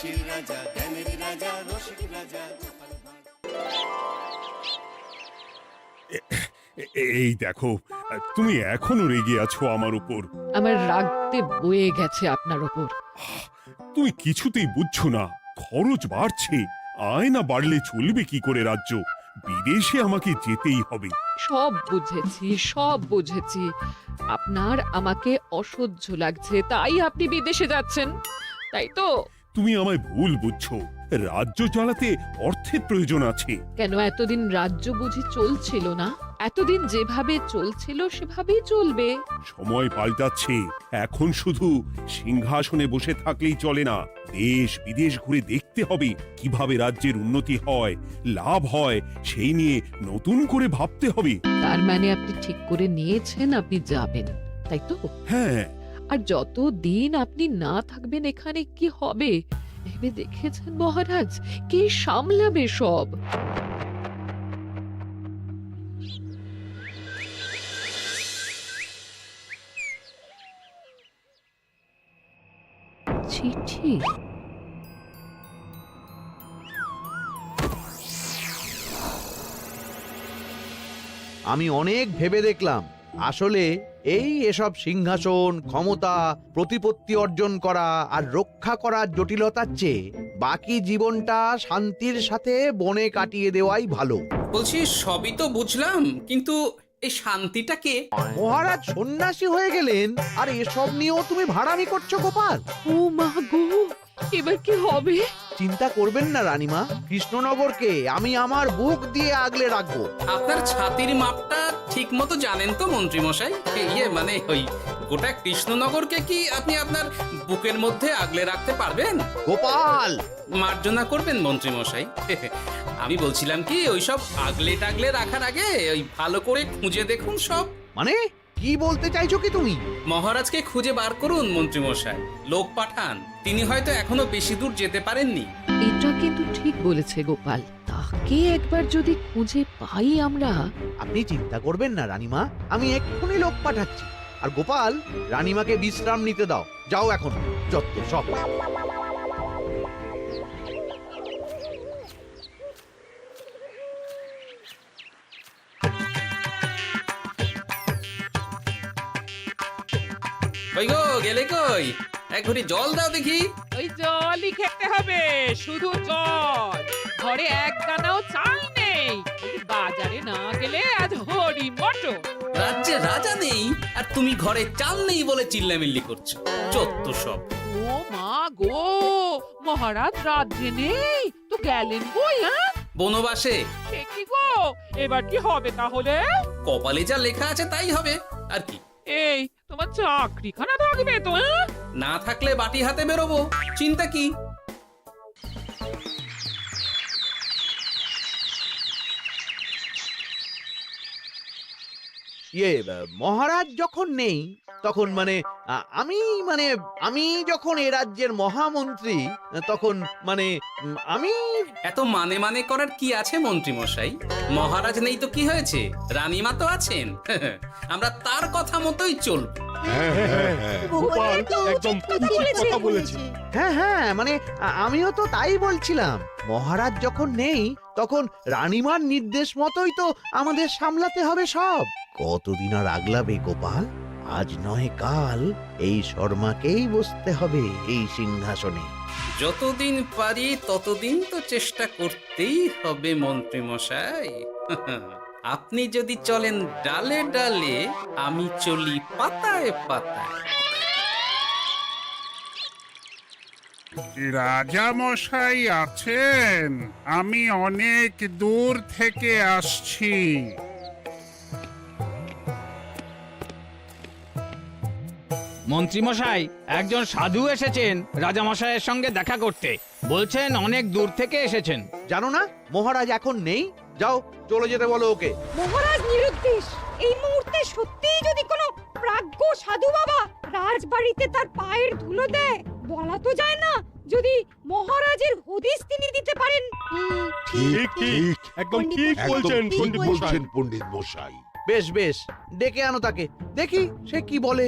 হাসির রাজা, জ্ঞানের রাজা, রসিক রাজা। এই দেখো, তুমি এখনো রেগে আছো আমার উপর। আমার রাগতে বয়ে গেছে আপনার ওপর। তুমি কিছুতেই বুঝছো না, খরচ বাড়ছে। আয় না বাড়লে চলবে কি করে রাজ্য? বিদেশে আমাকে যেতেই হবে। সব বুঝেছি, সব বুঝেছি। আপনার আমাকে অসহ্য লাগছে, তাই আপনি বিদেশে যাচ্ছেন, তাই তো? তুমি আমায় ভুল বুঝছো। রাজ্য চালাতে অর্থের প্রয়োজন আছে। কেন এতদিন রাজ্য বুঝি চলছিল না? এতদিন যেভাবে চলছিল সেভাবেই চলবে। সময় পাল্টাচ্ছে। এখন শুধু সিংহাসনে বসে থাকলেই চলে না, দেশ বিদেশ ঘুরে দেখতে হবে কিভাবে রাজ্যের উন্নতি হয়, লাভ হয়, সেই নিয়ে নতুন করে ভাবতে হবে। তার মানে আপনি ঠিক করে নিয়েছেন আপনি যাবেন, তাই তো? হ্যাঁ। আর যতদিন আপনি না থাকবেন এখানে কি হবে ভেবে দেখেছেন মহারাজ? কে সামলাবে সব? চিঠি? আমি অনেক ভেবে দেখলাম, আসলে এসব সিংহাসন, ক্ষমতা, প্রতিপত্তি অর্জন করা আর রক্ষা করার জটিলতার চেয়ে বাকি জীবনটা শান্তির সাথে বনে কাটিয়ে দেওয়াই ভালো। বলছি সবই তো বুঝলাম, কিন্তু এই শান্তিটা কে? মহারাজ সন্ন্যাসী হয়ে গেলেন আর এসব নিয়েও তুমি ভাড়ামি করছো গোপাল? ও মা গো, এবার কি হবে? চিন্তা করবেন না রানীমা, কৃষ্ণনগরকে আমি আমার বুক দিয়ে আগলে রাখবো। আপনার ছাতির মাপটা ঠিক মতো জানেন তো মন্ত্রী মশাই? মানে ওই গোটা কৃষ্ণনগরকে কি আপনি আপনার বুকের মধ্যে আগলে রাখতে পারবেন? গোপাল! মার্জনা করবেন মন্ত্রী মশাই। আমি বলছিলাম কি, ওইসব আগলে টাগলে রাখার আগে ওই ভালো করে খুঁজে দেখুন সব। মানে কি বলতে চাইছো কি তুমি? মহারাজকে খুঁজে বার করুন মন্ত্রী মশাই, লোক পাঠান। তিনি হয়তো এখনো বেশি দূর যেতে পারেননি। এটা কিন্তু ঠিক বলেছে গোপাল, তাকে একবার যদি খুঁজে পাই আমরা। আপনি চিন্তা করবেন না রানীমা, আমি এক্ষুনি লোক পাঠাচ্ছি। আর গোপাল, রানীমাকে বিশ্রাম নিতে দাও। যাও এখন, যত সব। কই গো, গেলে কই? এক ঘটি জল দাও দেখি। ওই জলই খেতে হবে, শুধু জল। ঘরে এক দানাও চাল নেই। বাজারে না গেলে আজ হরি মটর। রাজ্যে রাজা নেই আর তুমি ঘরে চাল নেই বলে চিল্লামিল্লি করছো, চত্ব সব। ও মা গো, মহারাজ রাজ্যে নেই তো গেলেন কই? হ্যাঁ, বনবাসে। সে কি গো, এবার কি হবে তাহলে? কপালে যা লেখা আছে তাই হবে, আর কি। এই তোমার চাকরিখানা থাকবে তো? হ্যাঁ, না থাকলে বাটি হাতে বেরোবো, চিন্তা কি? মহারাজ যখন নেই তখন আমি যখন এ রাজ্যের মহামন্ত্রী, তখন আমি এত মানে করার কি আছে মন্ত্রী মশাই? মহারাজ নেই তো কি হয়েছে, রানীমা তো আছেন। আমরা তার কথা মতোই চলব। গোপাল একদম উচিত কথা বলেছে। হ্যাঁ, আমিও তো তাই বলছিলাম। মহারাজ যখন নেই তখন রানীমার নির্দেশ মতোই তো আমাদের সামলাতে হবে সব। কতদিন আর আগলাবে গোপাল? আজ নয় কাল এই শর্মাকেই বসতে হবে এই সিংহাসনে। যতদিন পারি ততদিন তো চেষ্টা করতেই হবে মন্ত্রী মশাই। আপনি যদি চলেন ডালে ডালে, আমি চলি পাতায় পাতায়। রাজা মশাই আছেন? আমি অনেক দূর থেকে আসছি। মন্ত্রীমশাই, একজন সাধু এসেছেন রাজামশাইয়ের সঙ্গে দেখা করতে। বলছেন অনেক দূর থেকে এসেছেন। জানো না মহারাজ এখন নেই? যাও, চলে যেতে বলো ওকে। মহারাজ নিরুদ্দেশ। এই মুহূর্তে সত্যিই যদি কোনো প্রাজ্ঞ সাধু বাবা রাজবাড়িতে তার পায়ের ধুলো দেয়, বলা তো যায় না যদি মহারাজের হদিস তিনি দিতে পারেন। ঠিক ঠিক, একদম ঠিক বলছেন পণ্ডিত মশাই। বেশ বেশ, ডেকে আনো তাকে, দেখি সে কি বলে।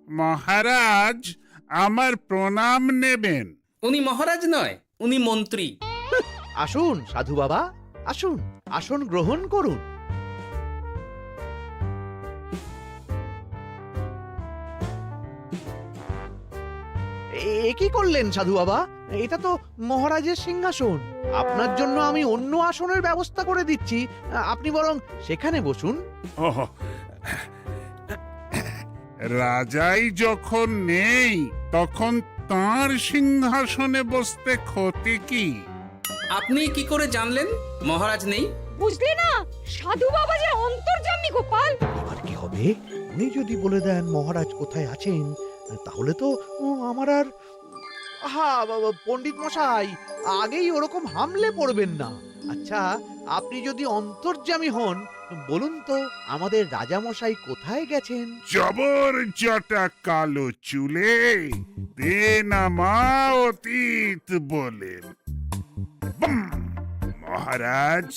মহারাজ আমার প্রণাম নেবেন। উনি মহারাজ নয়, উনি মন্ত্রী। আসুন সাধু বাবা, আসুন, আসন গ্রহণ করুন। এ কি করলেন সাধু বাবা? এটা তো মহারাজের সিংহাসন। আপনার জন্য আমি অন্য আসনের ব্যবস্থা করে দিচ্ছি, আপনি বরং সেখানে বসুন। ওহ, রাজাই যখন নেই তখন তাঁর সিংহাসনে বসতে ক্ষতি কি? আপনি কি করে জানলেন মহারাজ নেই? বুঝলে না, সাধু বাবা যে অন্তর্যামী গোপাল। এবার কি হবে? উনি যদি বলে দেন মহারাজ কোথায় আছেন, তাহলে তো আমার আর বাবা পণ্ডিত মশাই, আগেই ওরকম হামলে পড়বেন না। আচ্ছা, আপনি যদি অন্তর্যামী হন, বলুন তো আমাদের রাজা মশাই কোথায় গেছেন? জবর জটা কালো চুলে দে না মা অতীত বলেন। বুম! মহারাজ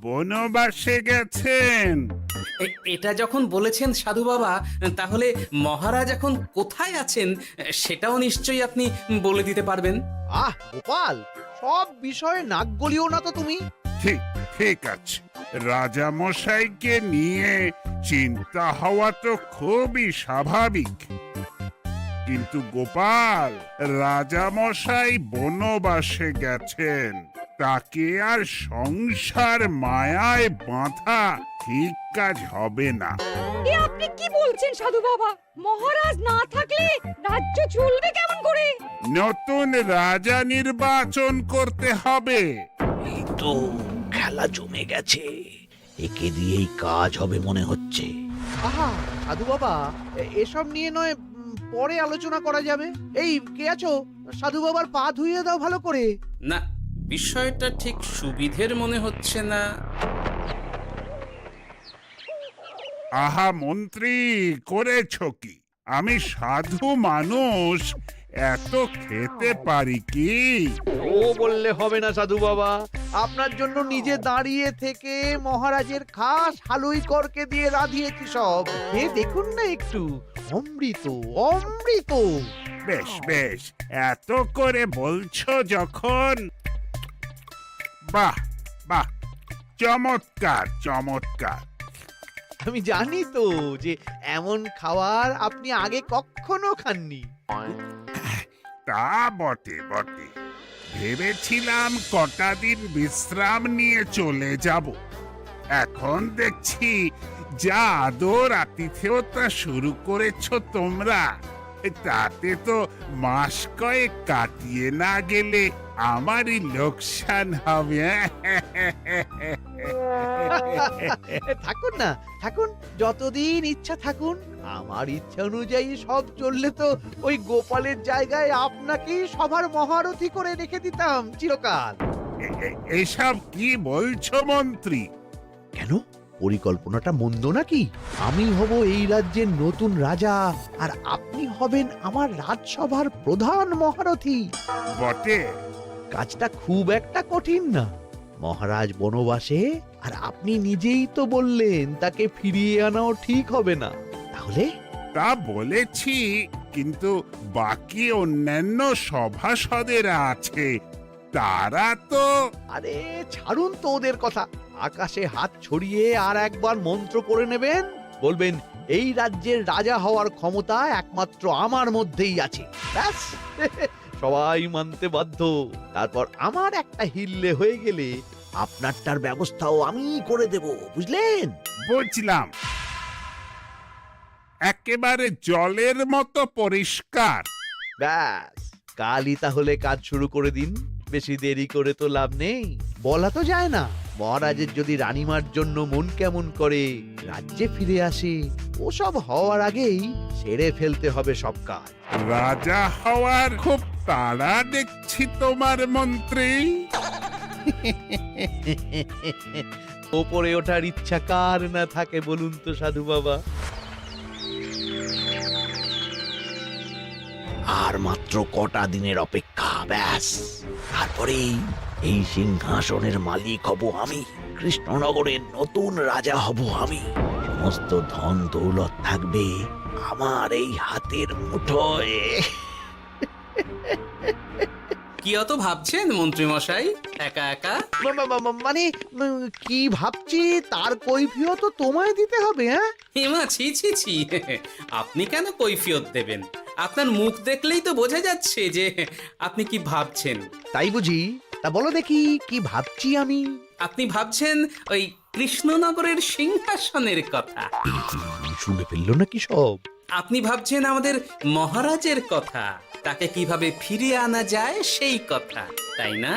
বনবাসে গেছেন। এটা যখন বলেছেন সাধু বাবা, তাহলে মহারাজ এখন কোথায় আছেন সেটাও নিশ্চয়ই আপনি বলে দিতে পারবেন। গোপাল, সব বিষয়ে নাক গলিও না তো তুমি। ঠিক ঠিক আছে, রাজা মশাইকে নিয়ে চিন্তা হওয়া তো খুবই স্বাভাবিক, কিন্তু গোপাল, রাজা মশাই বনবাসে গেছেন, তাকে আর সংসার মায়ায় বাঁধা ঠিক কাজ হবে না। এ আপনি কি বলছেন সাধু বাবা? মহারাজ না থাকলে রাজ্য চলবে কেমন করে? নতুন রাজা নির্বাচন করতে হবে। এই তো খেলা জমে গেছে, একে দিয়েই কাজ হবে মনে হচ্ছে। সাধু বাবা, এসব নিয়ে নয় পরে আলোচনা করা যাবে। এই কে আছো? সাধু বাবার পা ধুইয়ে দাও ভালো করে। না, বিষয়টা ঠিক সুবিধের মনে হচ্ছে না। আহা মন্ত্রী, করেছ কি? আমি সাধু মানুষ, এত খেতে পারি কি? ও বললে হবে না সাধু বাবা, আপনার জন্য নিজে দাঁড়িয়ে থেকে মহারাজের খাস হালুই করকে দিয়ে রাঁধিয়েছি সব। দেখুন না একটু, অমৃত অমৃত। বেশ বেশ, এত করে বলছো যখন, বাহ বাহ, চমৎকার চমৎকার। আমি জানি তো যে এমন খাবার আপনি আগে কখনো খাননি। তা বটে বটে, ভেবেছিলাম কটা দিন বিশ্রাম নিয়ে চলে যাব। এখন দেখছি যা আদর আতিথেয়তা শুরু করেছো তোমরা, তাতে তো মাস কয়েক কাটিয়ে না গেলে আমারই লোকসান হবে। থাকুন না, থাকুন, যতদিন ইচ্ছা থাকুন। আমার ইচ্ছা অনুযায়ী সব চললে তো ওই গোপালের জায়গায় আপনাকেই সবার মহারথী করে রেখে দিতাম চিরকাল। এসব কি বলছো মন্ত্রী? কেন, পরিকল্পনাটা মন্দ নাকি? আমি হব এই রাজ্যের নতুন রাজা, আর আপনি হবেন আমার রাজসভার প্রধান মহারথী। বটে, কাজটা খুব একটা কঠিন না। মহারাজ বনবাসে, আর আপনি নিজেই তো বললেন তাকে ফিরিয়ে আনাও ঠিক হবে না। তাহলে তা বলেছি, কিন্তু বাকি অন্যান্য সভাসদেরা আছে, তারা তো। আরে ছাড়ুন তো ওদের কথা। আকাশে হাত ছড়িয়ে আর একবার মন্ত্র পড়ে নেবেন, বলবেন এই রাজ্যের রাজা হওয়ার ক্ষমতা একমাত্র আমার মধ্যেই আছে। ব্যাস, সবাই মানতে বাধ্য। তারপর আমার একটা হিল্লে হয়ে গেলে আপনারটার ব্যবস্থাও আমি করে দেব, বুঝলেন? বুঝলাম, একেবারে জলের মতো পরিষ্কার। ব্যাস, কালই তাহলে কাজ শুরু করে দিন। বেশি দেরি করে তো লাভ নেই। বলা তো যায় না, মহারাজের যদি রানীমার জন্য মন কেমন করে, রাজ্যে ফিরে আসে, ওসব হওয়ার আগেই সেরে ফেলতে হবে সব কাজ। রাজা হওয়ার খুব তাড়া দেখছি তোমার মন্ত্রী। ওপরে ওঠার ইচ্ছা কার না থাকে বলুন তো সাধু বাবা? আর মাত্র কটা দিনের অপেক্ষা, ব্যাস, তারপরেই এই সিংহাসনের মালিক হব আমি। কৃষ্ণনগরের নতুন রাজা হব আমি। সমস্ত ধন দৌলত থাকবে আমার এই হাতের মুঠোয়। কি অত ভাবছেন মন্ত্রী মশাই একা একা? মানে কি ভাবছি তার কৈফিয়ত তো তোমায় দিতে হবে। হ্যাঁ, হিমা, ছি ছি ছি, আপনি কেন কৈফিয়ত দেবেন? আপনার মুখ দেখলেই তো বোঝা যাচ্ছে যে আপনি কি ভাবছেন। তাই বুঝি? তা বলো দেখি কি ভাবছি আমি। আপনি ভাবছেন ওই কৃষ্ণনগরের সিংহাসনের কথা। শুনে ফেললো নাকি সব? আপনি ভাবছেন আমাদের মহারাজের কথা, তাকে কিভাবে ফিরিয়ে আনা যায় সেই কথা, তাই না?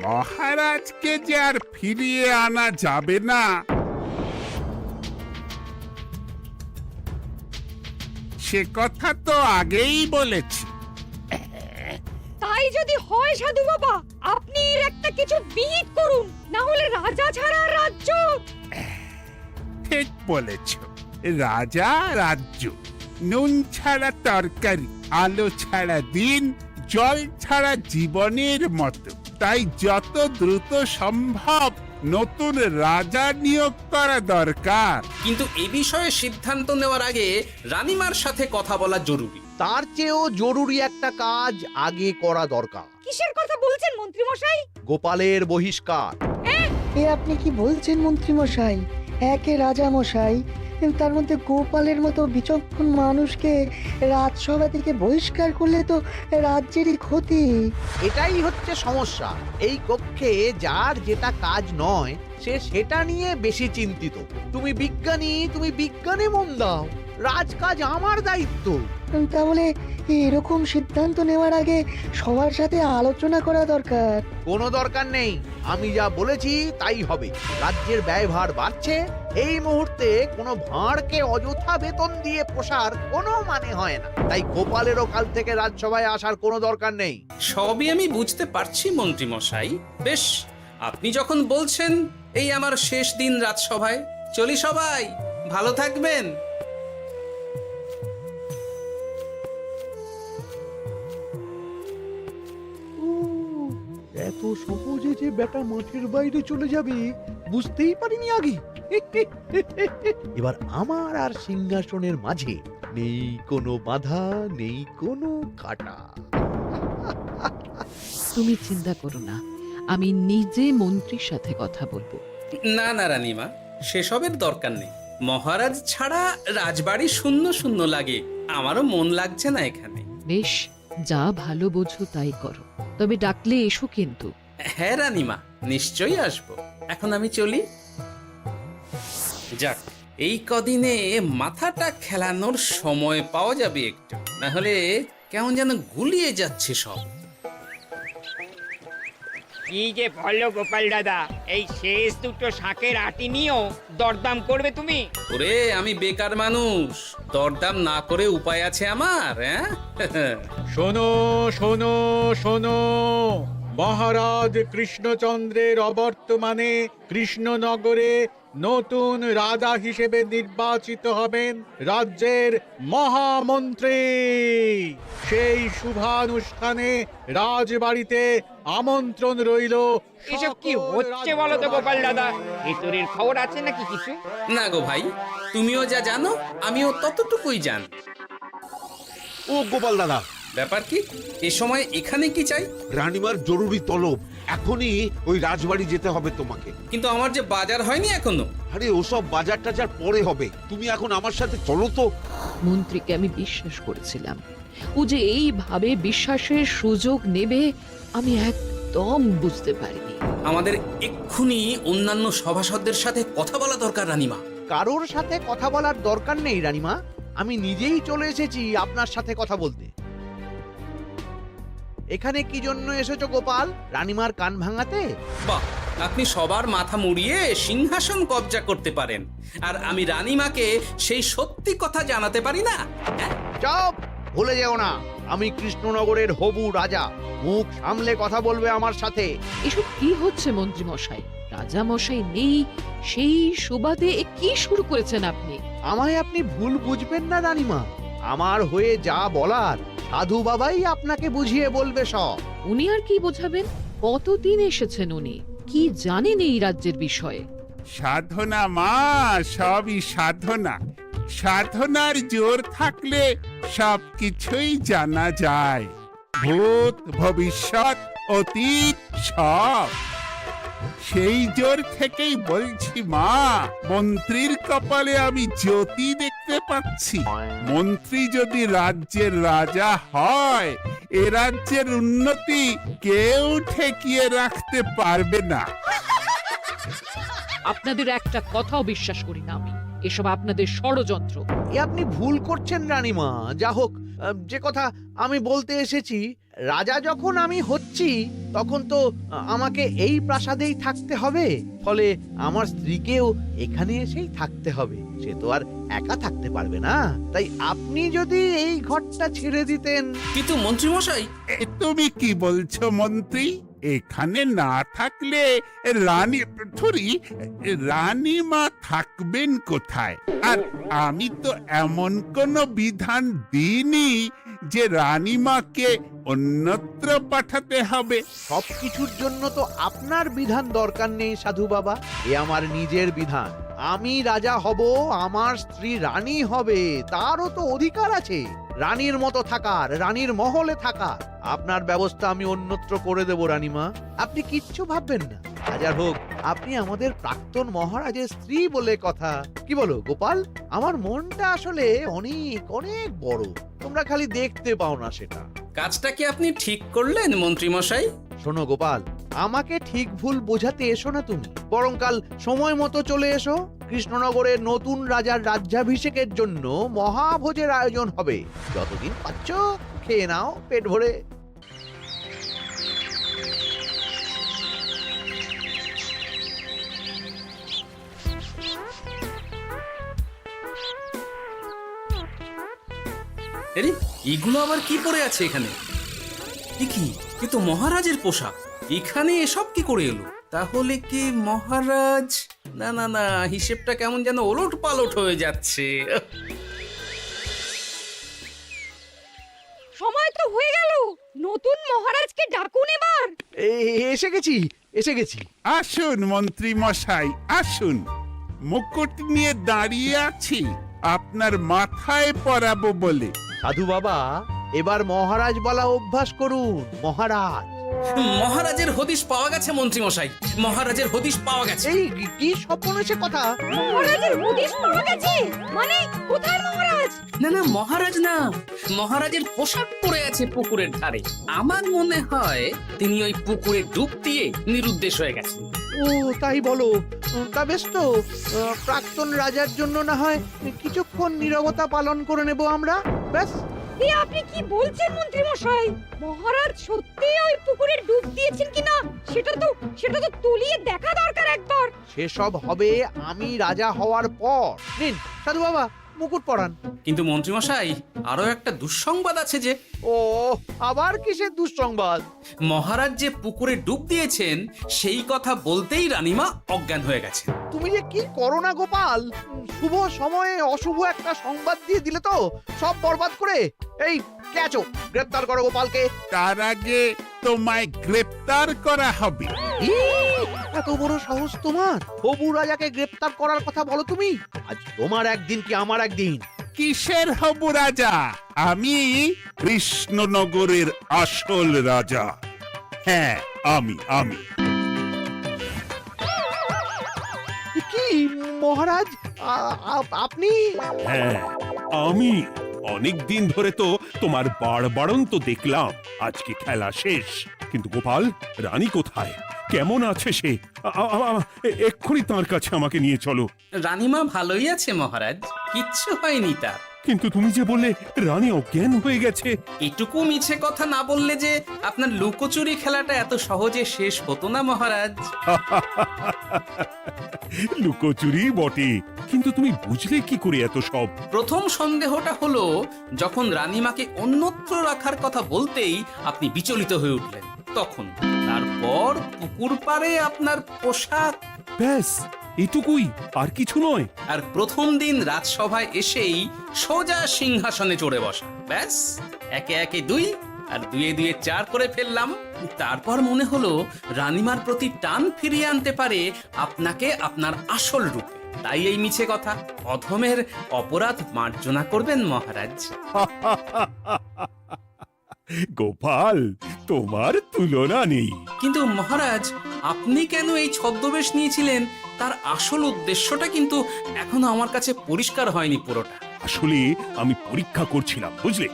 মহারাজকে যে আর ফিরিয়ে আনা যাবে না সে কথা তো আগেই বলেছি। তাই যদি হয় সাধু বাবা, আপনি এর একটা কিছু বিহিত করুন, না হলে রাজা ছাড়া রাজ্য। ঠিক বলেছ, রাজা রাজ্য, নুন ছাড়া তরকারি, আলো ছাড়া দিন, জল ছাড়া জীবনের মতো। তাই যত দ্রুত সম্ভব নতুন রাজা নিয়োগ করা দরকার। কিন্তু এ বিষয়ে সিদ্ধান্ত নেওয়ার আগে রানীমার সাথে কথা বলা জরুরি। তার চেয়েও জরুরি একটা কাজ আগে করা দরকার। কিসের কথা বলছেন মন্ত্রী মশাই? গোপালের বহিষ্কার। এ আপনি কি বলছেন মন্ত্রী মশাই? একে রাজা মশাই, তার মধ্যে গোপালের মতো বিচক্ষণ মানুষকে রাজসভা থেকে বহিষ্কার করলে তো রাজ্যেরই ক্ষতি। এটাই হচ্ছে সমস্যা। এই কক্ষে যার যেটা কাজ নয় সে সেটা নিয়ে বেশি চিন্তিত। তুমি বিজ্ঞানে মন দাও, রাজকাজ আমার দায়িত্ব। তাহলে এরকম সিদ্ধান্ত নেওয়ার আগে সবার সাথে আলোচনা করা দরকার। কোনো দরকার নেই, আমি যা বলেছি তাই হবে। রাজ্যের ব্যয়ভার বাড়ছে, এই মুহূর্তে কোনো ভাঁড়কে অযথা বেতন দিয়ে পোষার কোনো মানে হয় না। তাই গোপালেরও কাল থেকে রাজসভায় আসার কোনো দরকার নেই। সবই আমি বুঝতে পারছি মন্ত্রী মশাই। বেশ, আপনি যখন বলছেন, এই আমার শেষ দিন রাজসভায়, চলি সবাই, ভালো থাকবেন। এত সহজে যে বেটা মাঠের বাইরে চলে যাবে বুঝতেই পারিনি আগে। এবার আমার আর সিংহাসনের মাঝে নেই কোনো বাধা, নেই কোনো কাটা। তুমি চিন্তা করো না, আমি নিজে মন্ত্রীর সাথে কথা বলবো। না না রানীমা, সেসবের দরকার নেই। মহারাজ ছাড়া রাজবাড়ি শূন্য শূন্য লাগে, আমারও মন লাগছে না এখানে। বেশ, যা ভালো বোঝো তাই করো, তবে ডাকলে এসো কিন্তু। হ্যাঁ রানীমা, নিশ্চয়ই আসবো। এখন আমি চলি। যাক, এই কদিনে মাথাটা খেলানোর সময় পাওয়া যাবে একটু, না হলে কেমন যেন গুলিয়ে যাচ্ছে সব। কি যে বলো গোপাল দাদা, এই শেষ দুটো শাকের আটি নিয়েও দরদাম করবে তুমি? ওরে, আমি বেকার মানুষ, দরদাম না করে উপায় আছে আমার? হ্যাঁ শোনো শোনো শোনো, মহারাজ কৃষ্ণচন্দ্রের অবর্তমানে কৃষ্ণনগরে নতুন রাজা হিসেবে নির্বাচিত হবেন রাজ্যের মহামন্ত্রী। সেই শুভানুষ্ঠানে রাজবাড়িতে আমন্ত্রণ রইল। এসব কি হচ্ছে বলো তো গোপাল দাদা? ভিতরের খবর আছে নাকি কিছু? না গো ভাই, তুমিও যা জানো আমিও ততটুকুই জানি। ও গোপাল দাদা, ব্যাপার কি? এ সময় এখানে কি চাই? রানীমার জরুরি তলব, এখনই ওই রাজবাড়ি যেতে হবে তোমাকে। কিন্তু আমার যে বাজার হয়নি এখনো। আরে ওসব বাজার টাজার পরে হবে, তুমি এখন আমার সাথে চলো তো। মন্ত্রীকে আমি বিশ্বাস করেছিলাম, ও যে এইভাবে বিশ্বাসের সুযোগ নেবে আমি একদম বুঝতে পারিনি। আমাদের এক্ষুনি অন্যান্য সভাসদদের সাথে কথা বলা দরকার রানীমা। কারোর সাথে কথা বলার দরকার নেই রানীমা, আমি নিজেই চলে এসেছি আপনার সাথে কথা বলতে। এখানে কি জন্য এসেছো গোপাল? রানীমার কান ভাঙাতে? বাহ, আপনি সবার মাথা মুড়িয়ে সিংহাসন কবজা করতে পারেন, আর আমি রানীমাকে সেই সত্যি কথা জানাতে পারি না? চুপ, ভুলে যেও না আমি কৃষ্ণনগরের হবু রাজা। মুখ সামলে কথা বলবে আমার সাথে। এসব কি হচ্ছে মন্ত্রী মশাই? রাজা মশাই নেই, সেই সুবাদে এ কি শুরু করেছেন আপনি? আমায় আপনি ভুল বুঝবেন না রানীমা, আমার হয়ে যা বলার সাধু বাবাই আপনাকে বুঝিয়ে বলবে সব। উনি আর কি বোঝাবেন? কতদিন এসেছেন উনি, কি জানেন এই রাজ্যের বিষয়ে? সাধনা মা, সবই সাধনা। সাধনার জোর থাকলে সবকিছুই জানা যায়, ভূত ভবিষ্যৎ অতীত সব। সেই জোর থেকেই বলছি মা, মন্ত্রীর কপালে আমি জ্যোতি দেখতে পাচ্ছি। মন্ত্রী যদি রাজ্যের রাজা হয়, এ রাজ্যের উন্নতি কেউ ঠেকিয়ে রাখতে পারবে না। আপনাদের একটা কথাও বিশ্বাস করি না আমি, এসব আপনাদের ষড়যন্ত্র। এ আপনি ভুল করছেন রানীমা। যা হোক, যে কথা আমি বলতে এসেছি, রাজা যখন আমি হচ্ছি তখন তো আমাকে এই প্রাসাদেই থাকতে হবে, ফলে আমার স্ত্রীকেও এখানে এসেই থাকতে হবে। সে তো আর একা থাকতে পারবে না। তাই আপনি যদি এই ঘরটা ছেড়ে দিতেন। কিন্তু মন্ত্রীমশাই, তুমি কি বলছো মন্ত্রী? এখানে না থাকলে রানীমা থাকবেন কোথায়? আর আমি তো এমন কোন বিধান দিইনি যে রানীমাকে অন্যত্র পাঠাতে হবে। সবকিছুর জন্য তো আপনার বিধান দরকার নেই সাধু বাবা, এ আমার নিজের বিধান। আমি রাজা হব, আমার স্ত্রী রানী হবে, তারও তো অধিকার আছে রানীর মতো থাকার, রানীর মহলে থাকার। আপনার ব্যবস্থা আমি অন্যত্র করে দেব রানীমা, আপনি কিচ্ছু ভাববেন না। হাজার হোক আপনি আমাদের প্রাক্তন মহারাজের স্ত্রী বলে কথা। কি বলো গোপাল? আমার মনটা আসলে অনেক অনেক বড়, তোমরা খালি দেখতে পাও না সেটা। কাজটা কি আপনি ঠিক করলেন মন্ত্রীমশাই? শোনো গোপাল, আমাকে ঠিক ভুল বোঝাতে এসো না তুমি, বরং কাল সময় মতো চলে এসো। কৃষ্ণনগরের নতুন রাজার রাজ্যাভিষেকের জন্য মহাভোজের আয়োজন হবে। যতদিন পাচ্ছ খেয়ে নাও পেট ভরে। আরে এগুলো আবার কি পরে আছে এখানে? কি এ তো মহারাজের পোশাক, এখানে এসব কি করে এলো? তাহলে কি মহারাজ? না না না, হিসেবটা কেমন যেন ওলট পালট হয়ে যাচ্ছে। সময় তো হয়ে গেল, নতুন মহারাজকে ডাকুন এবার। এসে গেছি, এসে গেছি। আসুন মন্ত্রী মশাই, আসুন। মুকুট নিয়ে দাঁড়িয়ে আছি আপনার মাথায় পরাবো বলে। সাধু বাবা, এবার মহারাজ বলা অভ্যাস করুন। মহারাজ। মহারাজের হদিশ পাওয়া গেছে মন্ত্রীমশাই, মহারাজের হদিশ পাওয়া গেছে। এই কি স্বপ্নের কথা? মহারাজের হদিশ পাওয়া গেছে মানে কোথায় মহারাজ? না না, মহারাজ না, মহারাজের পোশাক পরে আছে পুকুরের ধারে। আমার মনে হয় তিনি ওই পুকুরে ডুব দিয়ে নিরুদ্দেশ হয়ে গেছেন। ও তাই বলো? তা বেশ তো, প্রাক্তন রাজার জন্য না হয় কিছুক্ষণ নীরবতা পালন করে নেব আমরা, ব্যাস। এ আপনি কি বলছেন মন্ত্রী মশাই? মহারাজ সত্যি ওই পুকুরে ডুব দিয়েছেন কিনা সেটা তো তুলিয়ে দেখা দরকার একবার। সেসব হবে আমি রাজা হওয়ার পর। নিন সাধু বাবা, মুকুট পরান। কিন্তু মন্ত্রীমশাই, আরো একটা দুঃসংবাদ আছে যে। ও আবার কিসের দুঃসংবাদ? মহারাজ যে পুকুরে ডুব দিয়েছেন সেই কথা বলতেই রানীমা অজ্ঞান হয়ে গেছে। তুমি যে কি করো না গোপাল, শুভ সময়ে অশুভ একটা সংবাদ দিয়ে দিলে তো সব বরবাদ করে। এই কে আছো? গ্রেপ্তার করো গোপালকে। তার আগে তোমায় গ্রেপ্তার করা হবে। এত বড় সাহস তোমার? হবু রাজাকে গ্রেপ্তার করার কথা বলো তুমি? আজ তোমার একদিন কি আমার একদিন। কিসের হবু রাজা? আমি কৃষ্ণনগরের আসল রাজা। হ্যাঁ, আমি। কি মহারাজ, আপনি? হ্যাঁ, আমি। অনেক দিন ধরে তো তোমার বাড়বাড়ন্ত দেখলাম, আজকে খেলা শেষ। কিন্তু গোপাল, রানী কোথায়? কেমন আছে সে? এক্ষুনি তার কাছে আমাকে নিয়ে চলো। রানীমা ভালোই আছে মহারাজ, কিচ্ছু হয়নি তার। কিন্তু তুমি যে বললে রানী অজ্ঞান হয়ে গেছে। এটুকু মিছে কথা না বললে যে আপনার লুকোচুরি খেলাটা এত সহজে শেষ হতো না মহারাজ। লুকোচুরি বটে, কিন্তু তুমি বুঝলে কি করে এত সব? প্রথম সন্দেহটা হলো যখন রানীমাকে অন্যত্র রাখার কথা বলতেই আপনি বিচলিত হয়ে উঠলেন, তখন। তারপর পুকুর পাড়ে আপনার পোশাক। ব্যাস এটুকুই, আর কিছু নয়। আর প্রথম দিন রাজসভায় এসেই সোজা সিংহাসনে চড়ে বসা, ব্যাস। একে একে 2 আর 2 এ 2 4 করে ফেললাম। তারপর মনে হলো রানীমার প্রতি টান ফিরিয়ে আনতে পারে আপনাকে আপনার আসল রূপে। তাই এই মিছে কথা। অধমের অপরাধ মার্জনা করবেন মহারাজ। গোপাল, তোমার তুলনা নেই। কিন্তু মহারাজ, আপনি কেন এই ছদ্মবেশ নিয়েছিলেন তার আসল উদ্দেশ্যটা কিন্তু এখনো আমার কাছে পরিষ্কার হয়নি পুরোটা। আসলে আমি পরীক্ষা করছিলাম, বুঝলে,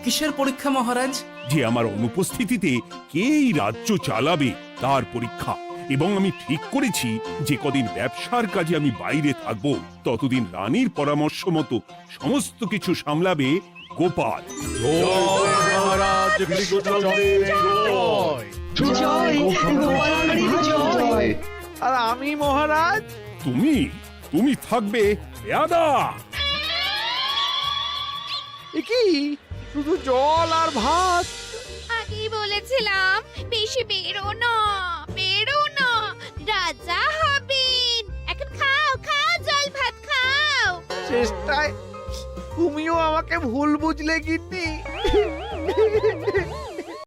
কিসের পরীক্ষা মহারাজ? যে আমার অনুপস্থিতিতে কে এই রাজ্য চালাবে তার পরীক্ষা। এবং আমি ঠিক করেছি যে কদিন ব্যবসার কাজে আমি বাইরে থাকবো ততদিন রানীর পরামর্শ মতো সমস্ত কিছু সামলাবে গোপাল। আর আমি মহারাজ? তুমি থাকবে পেয়াদা। এ কি শুধু জল আর ভাত? আগেই বলেছিলাম বেশি বেরো না, বেরো না, রাজা হবেন। এখন খাও খাও, জল ভাত খাও। চেষ্টায় তুমিও আমাকে ভুল বুঝলে গিন্নি।